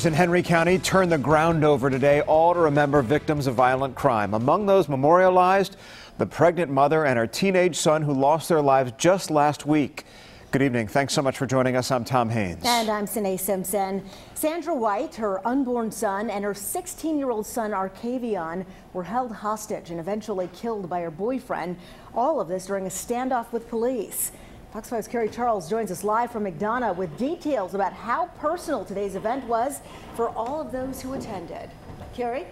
In Henry County turned the ground over today, all to remember victims of violent crime. Among those memorialized, the pregnant mother and her teenage son who lost their lives just last week. Good evening. Thanks so much for joining us. I'm Tom Haynes. And I'm Sine Simpson. Sandra White, her unborn son, and her 16-year-old son, Arcavion, were held hostage and eventually killed by her boyfriend. All of this during a standoff with police. Fox 5's Carrie Charles joins us live from McDonough with details about how personal today's event was for all of those who attended. Carrie?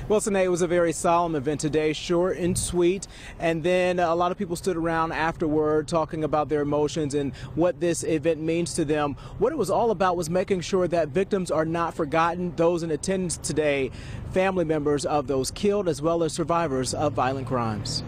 Well, Sine, it was a very solemn event today, short and sweet, and then a lot of people stood around afterward talking about their emotions and what this event means to them. What it was all about was making sure that victims are not forgotten, those in attendance today, family members of those killed, as well as survivors of violent crimes.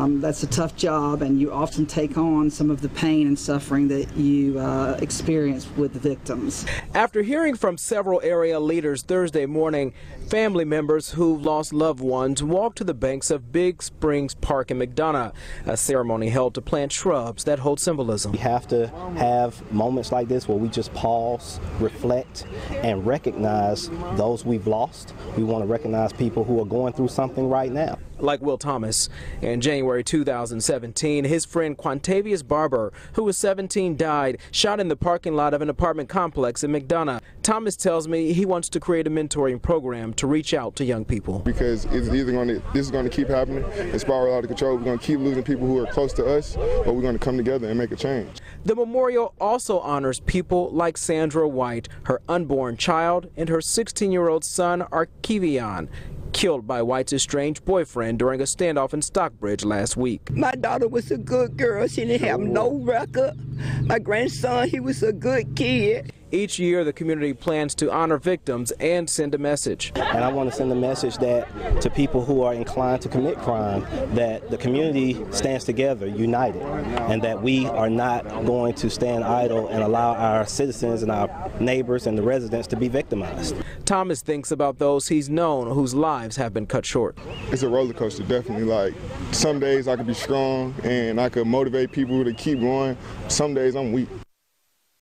That's a tough job, and you often take on some of the pain and suffering that you experience with the victims. After hearing from several area leaders Thursday morning, family members who lost loved ones walked to the banks of Big Springs Park in McDonough, a ceremony held to plant shrubs that hold symbolism. We have to have moments like this where we just pause, reflect, and recognize those we've lost. We want to recognize people who are going through something right now. Like Will Thomas. In January 2017, his friend Quantavious Barber, who was 17, died, shot in the parking lot of an apartment complex in McDonough. Thomas tells me he wants to create a mentoring program to reach out to young people. Because this is going to keep happening, it's spiral out of control. We're going to keep losing people who are close to us, but we're going to come together and make a change. The memorial also honors people like Sandra White, her unborn child, and her 16-year-old son, Arcavion, killed by White's estranged boyfriend during a standoff in Stockbridge last week. My daughter was a good girl. She didn't have no record. My grandson, he was a good kid. Each year, the community plans to honor victims and send a message. And I want to send a message that to people who are inclined to commit crime, that the community stands together, united, and that we are not going to stand idle and allow our citizens and our neighbors and the residents to be victimized. Thomas thinks about those he's known whose lives have been cut short. It's a roller coaster, definitely. Like, some days I could be strong and I could motivate people to keep going. Some days I'm weak.